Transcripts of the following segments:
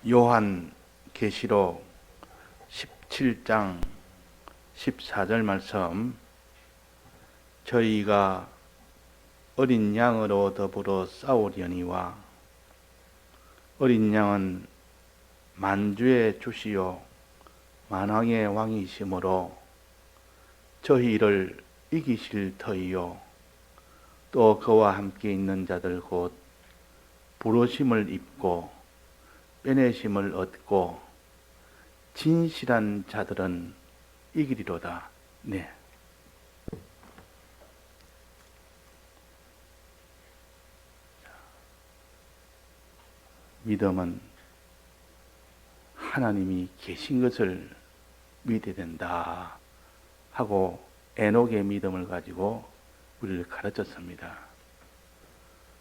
요한 계시록 17장 14절 말씀, 저희가 어린 양으로 더불어 싸우려니와 어린 양은 만주의 주시요 만왕의 왕이시므로 저희를 이기실 터이요 또 그와 함께 있는 자들 곧 부르심을 입고 빼내심을 얻고 진실한 자들은 이기리로다. 네. 믿음은 하나님이 계신 것을 믿어야 된다 하고 에녹의 믿음을 가지고 우리를 가르쳤습니다.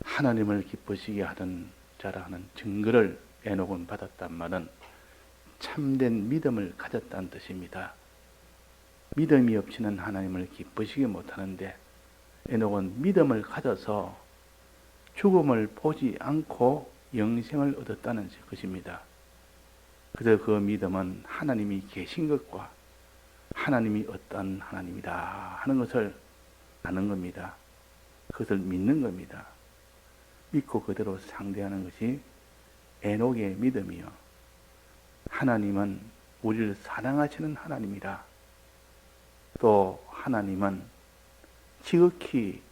하나님을 기쁘시게 하던 자라는 증거를 에녹은 받았단 말은 참된 믿음을 가졌다는 뜻입니다. 믿음이 없이는 하나님을 기쁘시게 못하는데 에녹은 믿음을 가져서 죽음을 보지 않고 영생을 얻었다는 것입니다. 그래서 그 믿음은 하나님이 계신 것과 하나님이 어떤 하나님이다 하는 것을 아는 겁니다. 그것을 믿는 겁니다. 믿고 그대로 상대하는 것이 에녹의 믿음이요. 하나님은 우리를 사랑하시는 하나님이라. 또 하나님은 지극히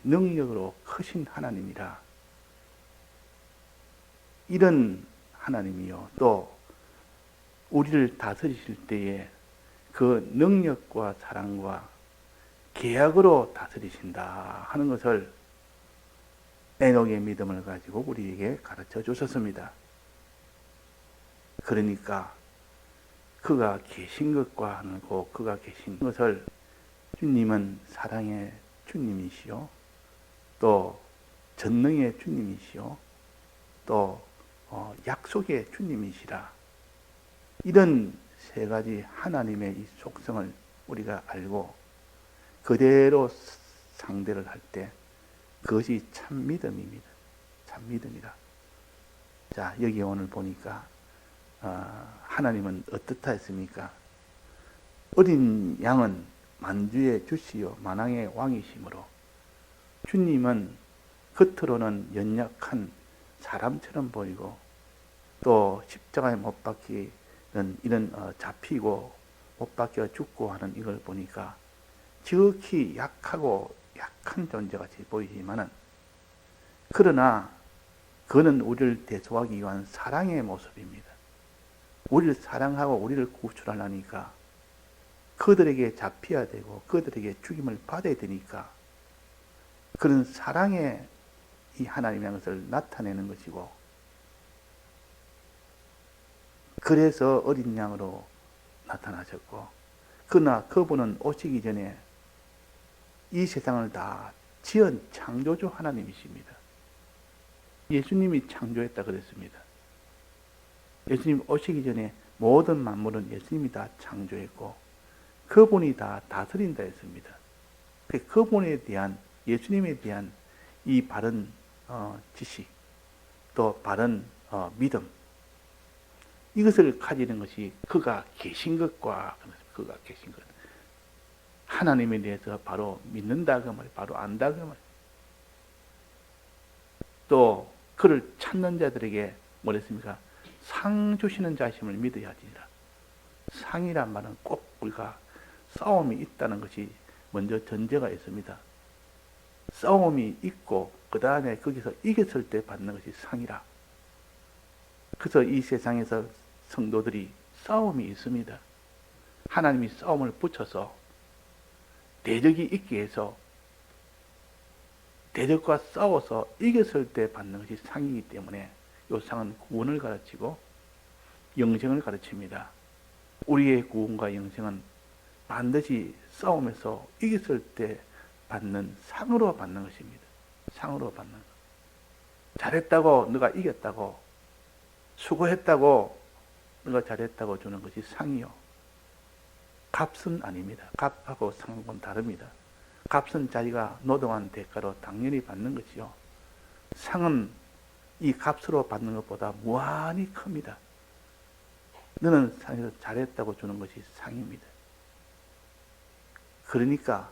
능력으로 크신 하나님이라. 이런 하나님이요. 또 우리를 다스리실 때에 그 능력과 사랑과 계약으로 다스리신다 하는 것을 에녹의 믿음을 가지고 우리에게 가르쳐 주셨습니다. 그러니까 그가 계신 것과 하고 그가 계신 것을 주님은 사랑의 주님이시요 또 전능의 주님이시요 또 약속의 주님이시라. 이런 세 가지 하나님의 이 속성을 우리가 알고 그대로 상대를 할 때 그것이 참 믿음입니다. 참 믿음이라. 자, 여기 오늘 보니까 하나님은 어떻다 했습니까? 어린 양은 만주의 주시요 만왕의 왕이시므로 주님은 겉으로는 연약한 사람처럼 보이고 또 십자가에 못 박히는 이런 잡히고 못 박혀 죽고 하는 이걸 보니까 지극히 약한 존재같이 보이지만은 그러나 그는 우리를 대속하기 위한 사랑의 모습입니다. 우리를 사랑하고 우리를 구출하려니까 그들에게 잡혀야 되고 그들에게 죽임을 받아야 되니까 그런 사랑의 이 하나님이라는 것을 나타내는 것이고 그래서 어린 양으로 나타나셨고 그러나 그분은 오시기 전에 이 세상을 다 지은 창조주 하나님이십니다. 예수님이 창조했다 그랬습니다. 예수님 오시기 전에 모든 만물은 예수님이 다 창조했고 그분이 다 다스린다 했습니다. 그분에 대한 예수님에 대한 이 바른 지식 또 바른 믿음 이것을 가지는 것이 그가 계신 것과 그가 계신 것 하나님에 대해서 바로 믿는다 그 말, 바로 안다 그 말. 또 그를 찾는 자들에게 뭐랬습니까? 상 주시는 자심을 믿어야 하지라. 상이란 말은 꼭 우리가 싸움이 있다는 것이 먼저 전제가 있습니다. 싸움이 있고 그 다음에 거기서 이겼을 때 받는 것이 상이라. 그래서 이 세상에서 성도들이 싸움이 있습니다. 하나님이 싸움을 붙여서 대적이 있게 해서 대적과 싸워서 이겼을 때 받는 것이 상이기 때문에 이 상은 구원을 가르치고 영생을 가르칩니다. 우리의 구원과 영생은 반드시 싸움에서 이겼을 때 받는 상으로 받는 것입니다. 상으로 받는 것. 잘했다고 너가 이겼다고 수고했다고 너가 잘했다고 주는 것이 상이요. 값은 아닙니다. 값하고 상은 다릅니다. 값은 자기가 노동한 대가로 당연히 받는 것이요. 상은 이 값으로 받는 것보다 무한히 큽니다. 너는 상에서 잘했다고 주는 것이 상입니다. 그러니까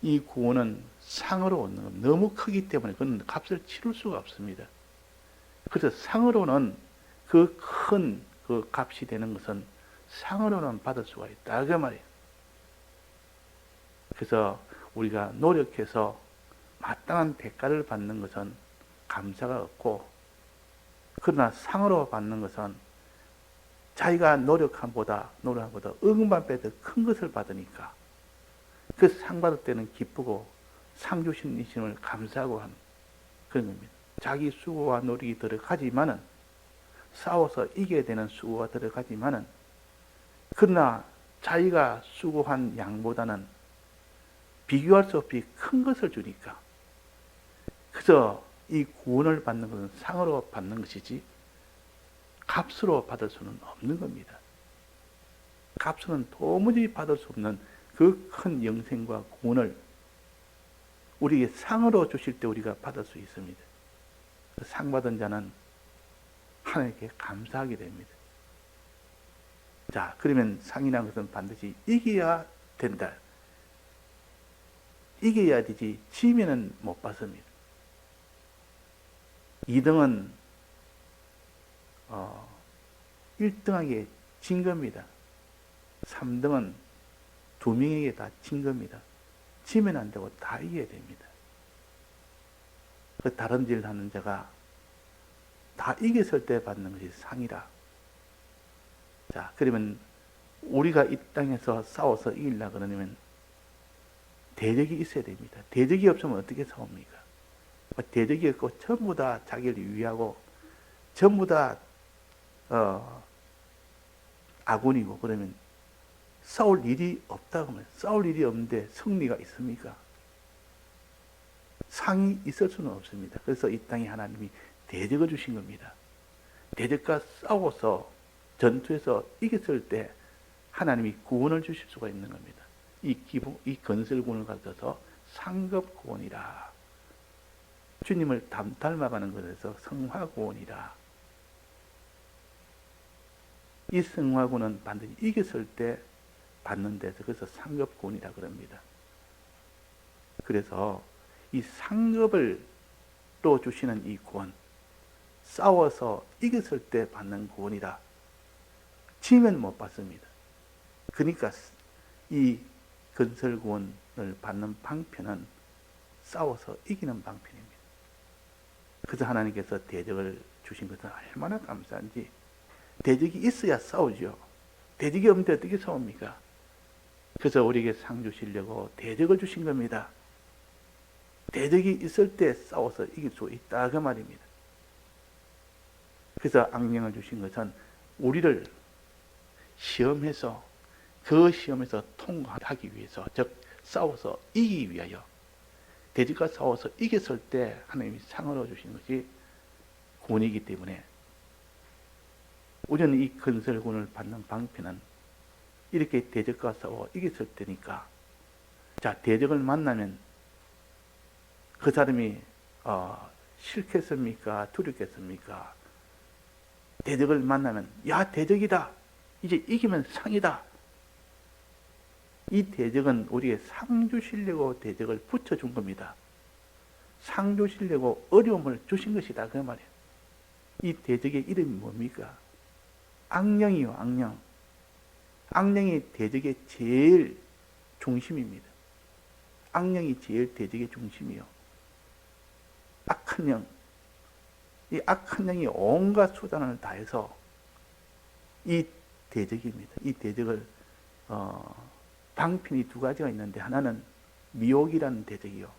이 구원은 상으로 얻는 것, 너무 크기 때문에 그건 값을 치를 수가 없습니다. 그래서 상으로는 그 큰 그 값이 되는 것은 상으로는 받을 수가 있다 그 말이에요. 그래서 우리가 노력해서 마땅한 대가를 받는 것은 감사가 없고, 그러나 상으로 받는 것은 자기가 노력함보다 억만배 더 큰 것을 받으니까 그 상 받을 때는 기쁘고 상 주신 이심을 감사하고 하는 그런 겁니다. 자기 수고와 노력이 들어가지만은, 싸워서 이겨야 되는 수고가 들어가지만은, 그러나 자기가 수고한 양보다는 비교할 수 없이 큰 것을 주니까, 그래서 이 구원을 받는 것은 상으로 받는 것이지 값으로 받을 수는 없는 겁니다. 값으로는 도무지 받을 수 없는 그 큰 영생과 구원을 우리에게 상으로 주실 때 우리가 받을 수 있습니다. 그 상 받은 자는 하나님께 감사하게 됩니다. 자, 그러면 상이라는 것은 반드시 이겨야 된다. 이겨야 되지, 지면은 못 받습니다. 2등은 1등에게 진 겁니다. 3등은 2명에게 다 진 겁니다. 지면 안 되고 다 이겨야 됩니다. 그 다른 질 하는 자가 다 이겼을 때 받는 것이 상이라. 자, 그러면 우리가 이 땅에서 싸워서 이기려 그러면 대적이 있어야 됩니다. 대적이 없으면 어떻게 싸웁니까? 대적이 없고 전부 다 자기를 위하고 전부 다 아군이고, 그러면 싸울 일이 없다고 하면, 싸울 일이 없는데 승리가 있습니까? 상이 있을 수는 없습니다. 그래서 이 땅에 하나님이 대적을 주신 겁니다. 대적과 싸워서 전투에서 이겼을 때 하나님이 구원을 주실 수가 있는 겁니다. 이 건설구원을 가져서 상급구원이라. 주님을 닮아가는 것에서 성화구원이라. 이 성화구원은 반드시 이겼을 때 받는 데서, 그래서 상급구원이라 그럽니다. 그래서 이 상급을 또 주시는 이 구원, 싸워서 이겼을 때 받는 구원이라. 지면 못 받습니다. 그러니까 이 건설구원을 받는 방편은 싸워서 이기는 방편입니다. 그래서 하나님께서 대적을 주신 것은 얼마나 감사한지. 대적이 있어야 싸우죠. 대적이 없는데 어떻게 싸웁니까? 그래서 우리에게 상 주시려고 대적을 주신 겁니다. 대적이 있을 때 싸워서 이길 수 있다 그 말입니다. 그래서 악령을 주신 것은 우리를 시험해서, 그 시험에서 통과하기 위해서, 즉 싸워서 이기기 위하여, 대적과 싸워서 이겼을 때 하나님이 상을 주신 것이 구원이기 때문에, 우리는 이 건설구원을 받는 방편은 이렇게 대적과 싸워 이겼을 때니까, 자, 대적을 만나면 그 사람이 싫겠습니까? 두렵겠습니까? 대적을 만나면, 야, 대적이다, 이제 이기면 상이다. 이 대적은 우리에게 상 주시려고 대적을 붙여준 겁니다. 상 주시려고 어려움을 주신 것이다 그 말이에요. 이 대적의 이름이 뭡니까? 악령이요, 악령. 악령이 대적의 제일 중심입니다. 악령이 제일 대적의 중심이요. 악한 영. 이 악한 영이 온갖 수단을 다해서 이 대적입니다. 이 대적을 방편이 두 가지가 있는데, 하나는 미혹이라는 대적이요,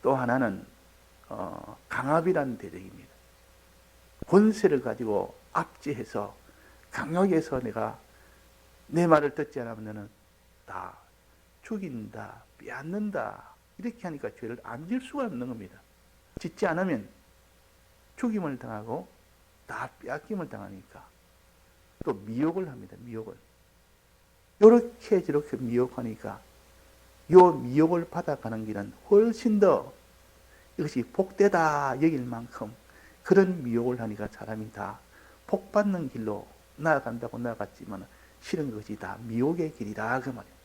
또 하나는 강압이라는 대적입니다. 권세를 가지고 압제해서 강하게 해서 내가 내 말을 듣지 않으면 다 죽인다, 빼앗는다, 이렇게 하니까 죄를 안 질 수가 없는 겁니다. 짓지 않으면 죽임을 당하고 다 빼앗김을 당하니까 또 미혹을 합니다. 미혹을. 이렇게 저렇게 미혹하니까 요 미혹을 받아가는 길은 훨씬 더 이것이 복되다 여길 만큼 그런 미혹을 하니까 사람이 다 복받는 길로 나아간다고 나아갔지만 실은 그것이 다 미혹의 길이다 그 말이에요.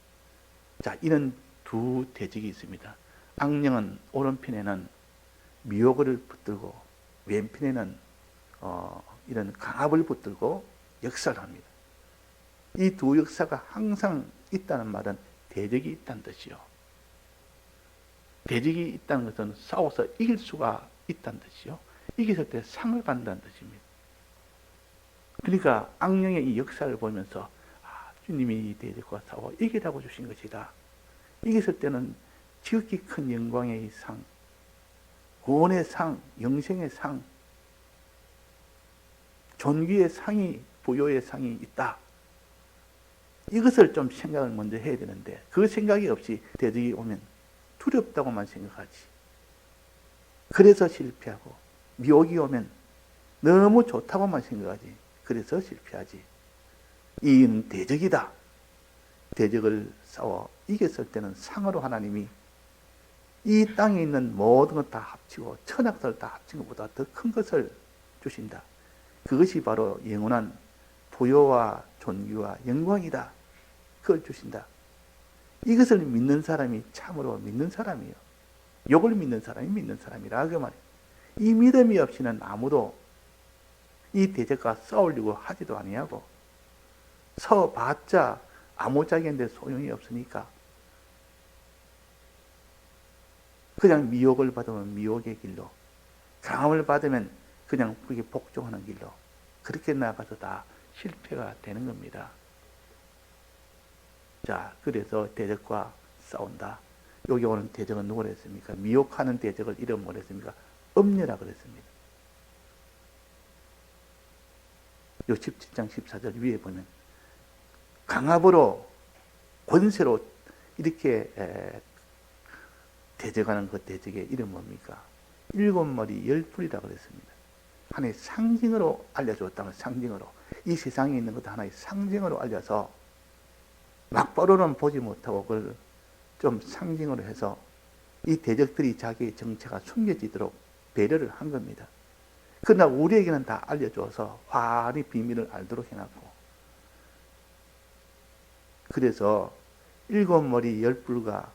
자, 이런 두 대적이 있습니다. 악령은 오른편에는 미혹을 붙들고 왼편에는 이런 강압을 붙들고 역사를 합니다. 이 두 역사가 항상 있다는 말은 대적이 있다는 뜻이요. 대적이 있다는 것은 싸워서 이길 수가 있다는 뜻이요. 이겼을 때 상을 받는다는 뜻입니다. 그러니까 악령의 이 역사를 보면서 주님이 이 대적과 싸워 이기라고 주신 것이다. 이겼을 때는 지극히 큰 영광의 상, 구원의 상, 영생의 상, 존귀의 상이, 부요의 상이 있다. 이것을 좀 생각을 먼저 해야 되는데 그 생각이 없이 대적이 오면 두렵다고만 생각하지. 그래서 실패하고 미혹이 오면 너무 좋다고만 생각하지. 그래서 실패하지. 이는 대적이다. 대적을 싸워 이겼을 때는 상으로 하나님이 이 땅에 있는 모든 것 다 합치고 천하들 다 합친 것보다 더 큰 것을 주신다. 그것이 바로 영원한 부요와 존귀와 영광이다. 그걸 주신다. 이것을 믿는 사람이 참으로 믿는 사람이에요. 욕을 믿는 사람이 믿는 사람이라 그 말이에요. 이 믿음이 없이는 아무도 이 대적과 싸우려고 하지도 아니하고 서봤자 아무짝인데 소용이 없으니까 그냥 미혹을 받으면 미혹의 길로, 강함을 받으면 그냥 그게 복종하는 길로 그렇게 나가서 다 실패가 되는 겁니다. 자, 그래서 대적과 싸운다. 여기 오는 대적은 누구라 했습니까? 미혹하는 대적을 이름 뭐라 했습니까? 음녀라 그랬습니다. 요 17장 14절 위에 보면 강압으로 권세로 이렇게 대적하는 그 대적의 이름 뭡니까? 7머리 10뿔이라 그랬습니다. 하나의 상징으로 알려주었다면 상징으로 이 세상에 있는 것도 하나의 상징으로 알려서 막바로는 보지 못하고 그걸 좀 상징으로 해서 이 대적들이 자기의 정체가 숨겨지도록 배려를 한 겁니다. 그러나 우리에게는 다 알려줘서 환히 비밀을 알도록 해놨고 그래서 7머리 10뿔과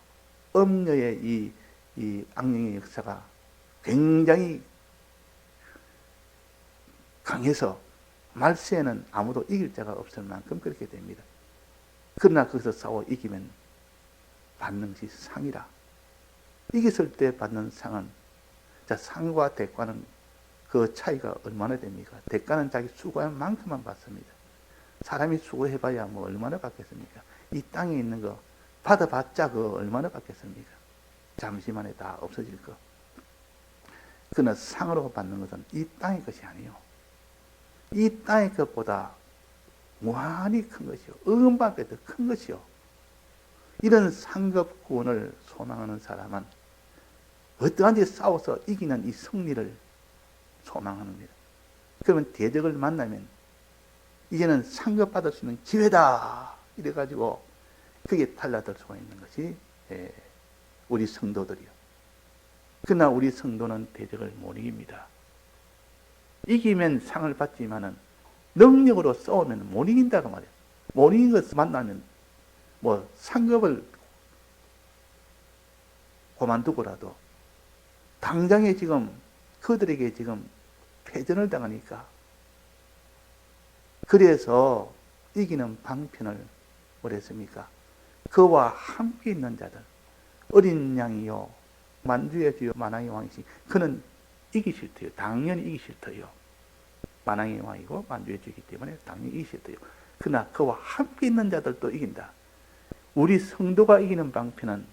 음녀의 이 악령의 역사가 굉장히 강해서 말세에는 아무도 이길 자가 없을 만큼 그렇게 됩니다. 그러나 거기서 싸워 이기면 받는 것이 상이라. 이겼을 때 받는 상은, 자, 상과 대가는 그 차이가 얼마나 됩니까? 대가는 자기 수고한 만큼만 받습니다. 사람이 수고해봐야 뭐 얼마나 받겠습니까? 이 땅에 있는 거 받아봤자 그 얼마나 받겠습니까? 잠시만에 다 없어질 거. 그러나 상으로 받는 것은 이 땅의 것이 아니요. 이 땅의 것보다 무한히 큰 것이요. 은방에 더 큰 것이요. 이런 상급 구원을 소망하는 사람은 어떠한지 싸워서 이기는 이 승리를 소망합니다. 그러면 대적을 만나면 이제는 상급 받을 수 있는 기회다. 이래가지고 그게 달라들 수가 있는 것이 우리 성도들이요. 그러나 우리 성도는 대적을 못 이깁니다. 이기면 상을 받지만은 능력으로 싸우면 못 이긴다고 말이에요. 못 이긴 것을 만나면 뭐 상급을 그만두고라도 당장에 지금 그들에게 지금 패전을 당하니까 그래서 이기는 방편을 뭐랬습니까? 그와 함께 있는 자들 어린 양이요 만주의 주요 만왕의 왕이시 그는 이기실 터요. 당연히 이기실 터요. 만왕의 왕이고 만주의 주이기 때문에 당연히 이기실 터요. 그러나 그와 함께 있는 자들도 이긴다. 우리 성도가 이기는 방편은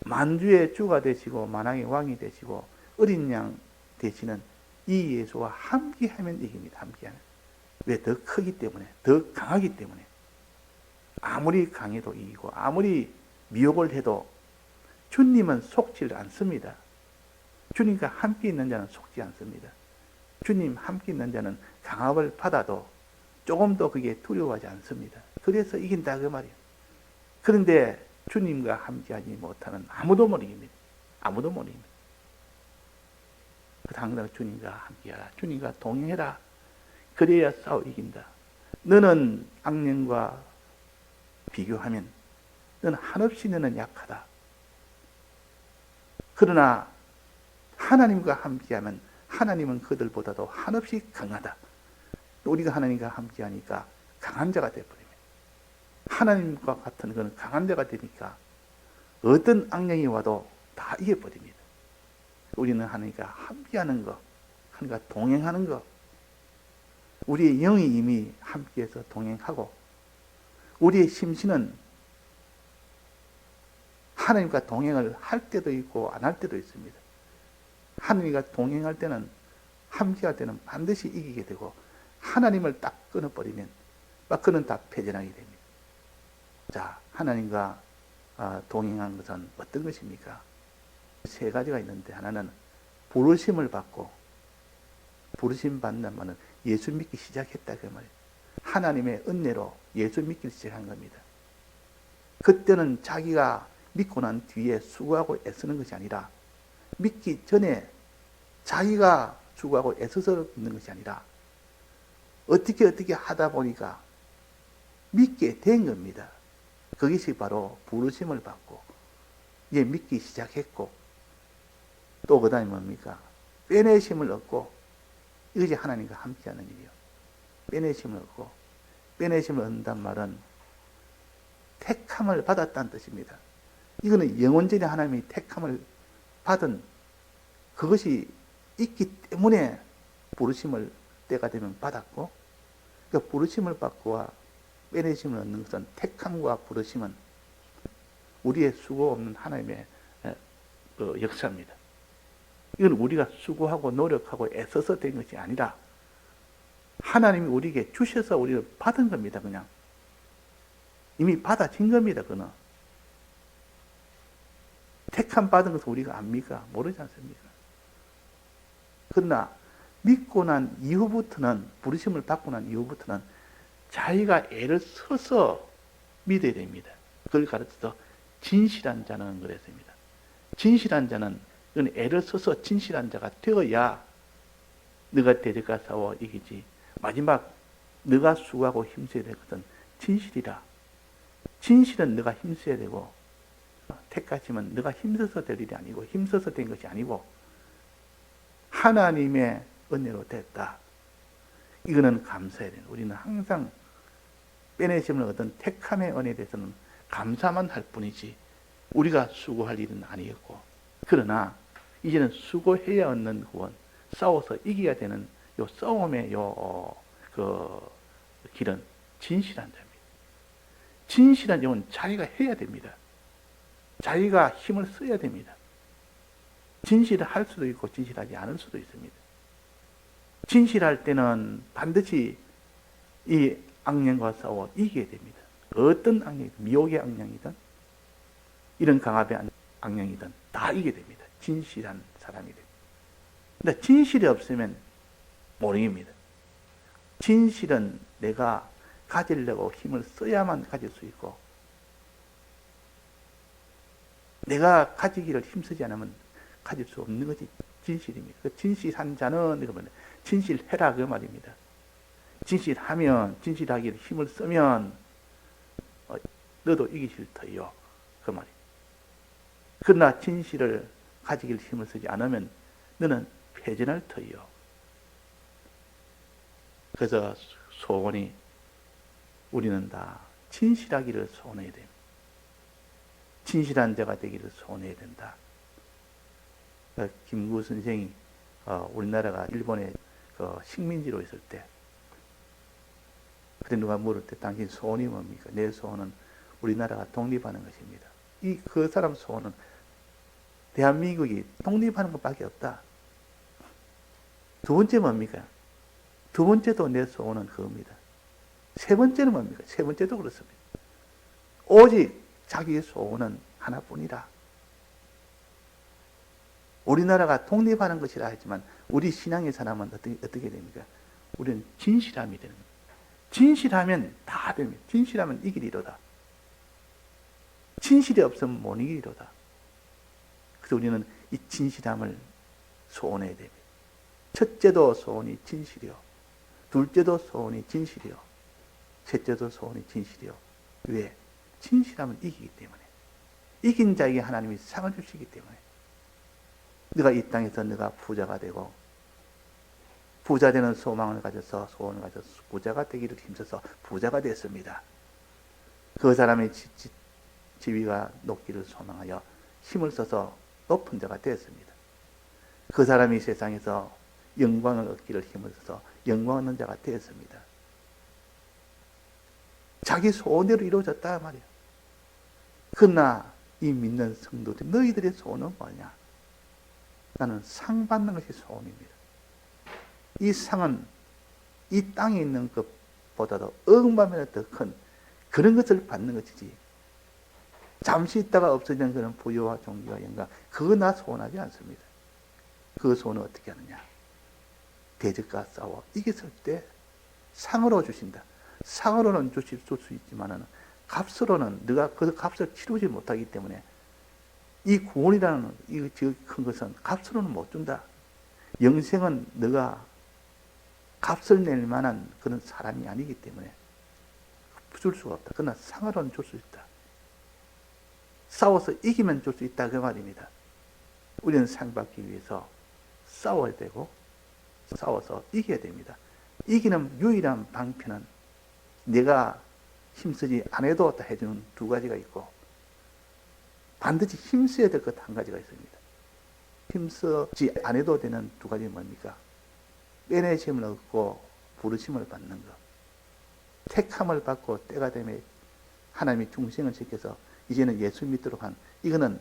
만주의 주가 되시고 만왕의 왕이 되시고 어린 양 되시는 이 예수와 함께하면 이깁니다. 함께하면. 왜? 더 크기 때문에, 더 강하기 때문에. 아무리 강해도 이기고 아무리 미혹을 해도 주님은 속지 않습니다. 주님과 함께 있는 자는 속지 않습니다. 주님 함께 있는 자는 강압을 받아도 조금도 그게 두려워하지 않습니다. 그래서 이긴다 그 말이에요. 그런데 주님과 함께하지 못하는 아무도 못 이깁니다. 아무도 못 이깁니다. 항상 주님과 함께하라. 주님과 동행해라. 그래야 싸워 이긴다. 너는 악령과 비교하면 너는 한없이 너는 약하다. 그러나 하나님과 함께하면 하나님은 그들보다도 한없이 강하다. 우리가 하나님과 함께하니까 강한 자가 되어버립니다. 하나님과 같은 그런 강한 자가 되니까 어떤 악령이 와도 다 이겨버립니다. 우리는 하나님과 함께하는 것, 하나님과 동행하는 것, 우리의 영이 이미 함께해서 동행하고 우리의 심신은 하나님과 동행을 할 때도 있고 안 할 때도 있습니다. 하나님과 동행할 때는 함께할 때는 반드시 이기게 되고 하나님을 딱 끊어버리면 막 그는 다 패전하게 됩니다. 자, 하나님과 동행한 것은 어떤 것입니까? 세 가지가 있는데 하나는 부르심을 받고 부르심 받는 말은 예수 믿기 시작했다 그 말이에요. 하나님의 은혜로 예수 믿기 시작한 겁니다. 그때는 자기가 믿고 난 뒤에 수고하고 애쓰는 것이 아니라 믿기 전에 자기가 수고하고 애써서 믿는 것이 아니라 어떻게 하다 보니까 믿게 된 겁니다. 그것이 바로 부르심을 받고 이제 믿기 시작했고 또 그 다음에 뭡니까? 빼내심을 얻고 이것이 하나님과 함께하는 일이요. 빼내심을 얻고 빼내심을 얻는단 말은 택함을 받았다는 뜻입니다. 이거는 영원전에 하나님이 택함을 받은 그것이 있기 때문에 부르심을 때가 되면 받았고 그러니까 부르심을 받고와 빼내심을 얻는 것은 택함과 부르심은 우리의 수고 없는 하나님의 역사입니다. 이건 우리가 수고하고 노력하고 애써서 된 것이 아니라 하나님이 우리에게 주셔서 우리를 받은 겁니다. 그냥 이미 받아진 겁니다. 그는 택함 받은 것을 우리가 압니까? 모르지 않습니까? 그러나 믿고 난 이후부터는 부르심을 받고 난 이후부터는 자기가 애를 써서 믿어야 됩니다. 그걸 가르쳐서 진실한 자는 그랬습니다. 진실한 자는 애를 써서 진실한 자가 되어야 너가 대적과 싸워 이기지. 마지막 너가 수고하고 힘써야 될 것은 진실이라. 진실은 너가 힘써야 되고 택하심은 너가 힘써서 될 일이 아니고 힘써서 된 것이 아니고 하나님의 은혜로 됐다. 이거는 감사해야 돼요. 우리는 항상 빼내심을 얻은 택함의 은혜에 대해서는 감사만 할 뿐이지 우리가 수고할 일은 아니었고 그러나 이제는 수고해야 얻는 구원, 싸워서 이겨야 되는 요 싸움의 그 길은 진실한 자입니다. 진실한 자는 자기가 해야 됩니다. 자기가 힘을 써야 됩니다. 진실을 할 수도 있고 진실하지 않을 수도 있습니다. 진실할 때는 반드시 이 악령과 싸워 이겨야 됩니다. 어떤 악령이든 미혹의 악령이든 이런 강압의 악령이든 다 이겨야 됩니다. 진실한 사람이 됩니다. 근데 진실이 없으면 못 이깁니다. 진실은 내가 가지려고 힘을 써야만 가질 수 있고 내가 가지기를 힘쓰지 않으면 가질 수 없는 것이 진실입니다. 그 진실한 자는 그러면 진실해라 그 말입니다. 진실하면 진실하기를 힘을 쓰면 너도 이기실 터이요 그 말입니다. 그러나 진실을 가지기를 힘을 쓰지 않으면 너는 패전할 터이요. 그래서 소원이 우리는 다 진실하기를 소원해야 됩니다. 진실한 자가 되기를 소원해야 된다. 김구 선생이 우리나라가 일본의 식민지로 있을 때 그때 누가 물을 때 당신 소원이 뭡니까? 내 소원은 우리나라가 독립하는 것입니다. 그 사람 소원은 대한민국이 독립하는 것밖에 없다. 두 번째 뭡니까? 두 번째도 내 소원은 그겁니다. 세 번째는 뭡니까? 세 번째도 그렇습니다. 오직 자기의 소원은 하나뿐이라. 우리나라가 독립하는 것이라 했지만 우리 신앙의 사람은 어떻게 됩니까? 우리는 진실함이 되는 겁니다. 진실하면 다 됩니다. 진실하면 이기리로다. 진실이 없으면 못 이기리로다. 그래서 우리는 이 진실함을 소원해야 됩니다. 첫째도 소원이 진실이요. 둘째도 소원이 진실이요. 셋째도 소원이 진실이요. 왜? 진실하면 이기기 때문에. 이긴 자에게 하나님이 상을 주시기 때문에. 네가 이 땅에서 네가 부자가 되고 부자 되는 소망을 가져서 소원을 가져서 부자가 되기를 힘써서 부자가 됐습니다. 그 사람의 지위가 높기를 소망하여 힘을 써서 높은 자가 되었습니다. 그 사람이 세상에서 영광을 얻기를 힘을 써서 영광 얻는 자가 되었습니다. 자기 소원대로 이루어졌다 말이야. 그러나 이 믿는 성도들, 너희들의 소원은 뭐냐? 나는 상 받는 것이 소원입니다. 이 상은 이 땅에 있는 것보다도 억만배나 더 큰 그런 것을 받는 것이지, 잠시 있다가 없어지는 그런 부여와 존귀와 영광, 그거 나 소원하지 않습니다. 그 소원은 어떻게 하느냐? 대적과 싸워 이겼을 때 상으로 주신다. 상으로는 줄 수 있지만은 값으로는 네가 그 값을 치르지 못하기 때문에 이 구원이라는 이 큰 것은 값으로는 못 준다. 영생은 네가 값을 낼 만한 그런 사람이 아니기 때문에 줄 수가 없다. 그러나 상으로는 줄 수 있다. 싸워서 이기면 줄 수 있다 그 말입니다. 우리는 상 받기 위해서 싸워야 되고 싸워서 이겨야 됩니다. 이기는 유일한 방편은 내가 힘쓰지 않아도 다 해주는 두 가지가 있고, 반드시 힘써야 될 것 한 가지가 있습니다. 힘쓰지 않아도 되는 두 가지는 뭡니까? 빼내심을 얻고 부르심을 받는 것. 택함을 받고 때가 되면 하나님이 중생을 지켜서 이제는 예수 믿도록 한, 이거는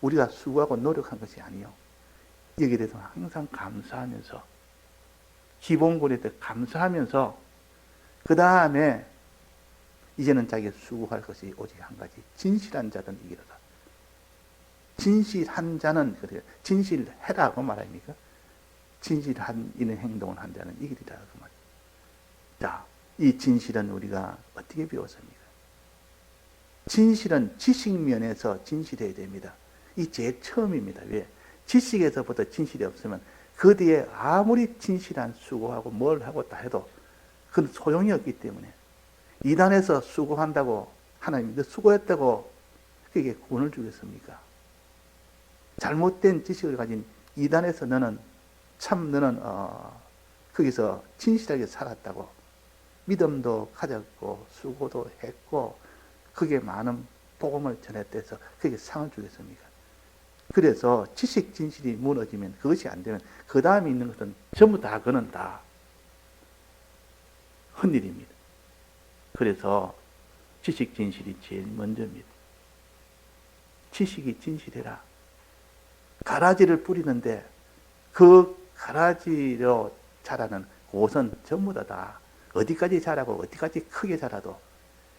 우리가 수고하고 노력한 것이 아니요. 여기에 대해서 항상 감사하면서, 기본권에 대해 감사하면서, 그 다음에 이제는 자기가 수고할 것이 오직 한 가지, 진실한 자든 이기로다. 진실한 자는, 그래요. 진실해라 그 말 아닙니까? 진실한 이런 행동을 한 자는 이기리라 그 말. 자, 이 진실은 우리가 어떻게 배웠습니까? 진실은 지식면에서 진실해야 됩니다. 이 제일 처음입니다. 왜? 지식에서부터 진실이 없으면 그 뒤에 아무리 진실한 수고하고 뭘 하고 다 해도 그건 소용이 없기 때문에, 이단에서 수고한다고 하나님이 너 수고했다고 그게 구원을 주겠습니까? 잘못된 지식을 가진 이단에서 너는 거기서 진실하게 살았다고 믿음도 가졌고 수고도 했고 그게 많은 복음을 전했대서 그게 상을 주겠습니까? 그래서 지식 진실이 무너지면, 그것이 안 되면 그 다음에 있는 것은 전부 다 그는 다 헛일입니다. 그래서 지식 진실이 제일 먼저입니다. 지식이 진실해라. 가라지를 뿌리는데 그 가라지로 자라는 곳은 전부 다 어디까지 자라고 어디까지 크게 자라도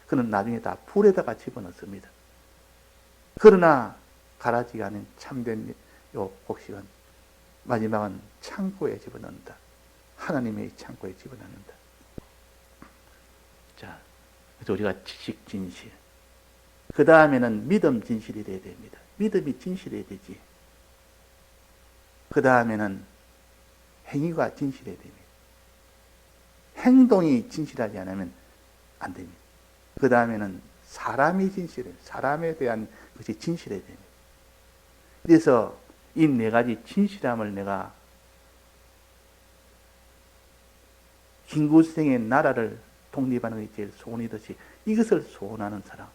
그는 나중에 다 불에다가 집어넣습니다. 그러나 가라지가 아닌 참된 요 곡식은 마지막은 창고에 집어넣는다. 하나님의 창고에 집어넣는다. 자, 그래서 우리가 지식 진실, 그 다음에는 믿음 진실이 돼야 됩니다. 믿음이 진실해야 되지. 그 다음에는 행위가 진실해야 됩니다. 행동이 진실하지 않으면 안 됩니다. 그 다음에는 사람이 진실해요. 사람에 대한 것이 진실해야 됩니다. 그래서 이 네 가지 진실함을 내가 김구생의 나라를 독립하는 것이 제일 소원이듯이 이것을 소원하는 사람,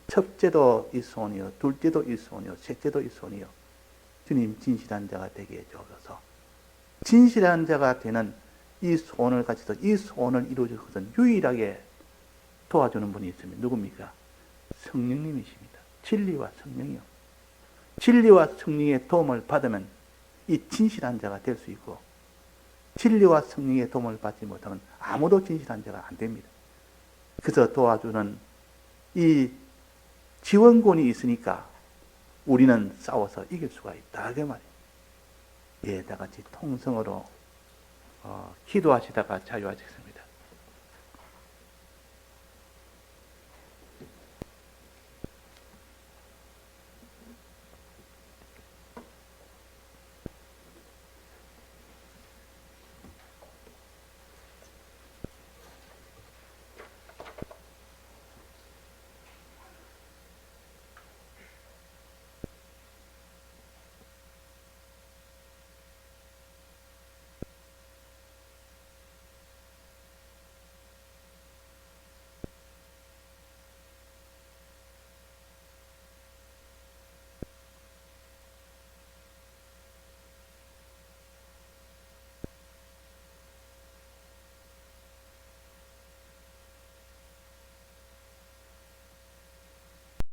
첫째도 이 소원이요, 둘째도 이 소원이요, 셋째도 이 소원이요. 주님 진실한 자가 되게 해주옵소서. 진실한 자가 되는 이 소원을 가지고 이 소원을 이루어줄 것은 유일하게 도와주는 분이 있습니다. 누굽니까? 성령님이십니다. 진리와 성령이요. 진리와 성령의 도움을 받으면 이 진실한 자가 될 수 있고, 진리와 성령의 도움을 받지 못하면 아무도 진실한 자가 안 됩니다. 그래서 도와주는 이 지원군이 있으니까 우리는 싸워서 이길 수가 있다 그 말이에요. 예, 다 같이 통성으로 기도하시다가 자유하시겠습니다.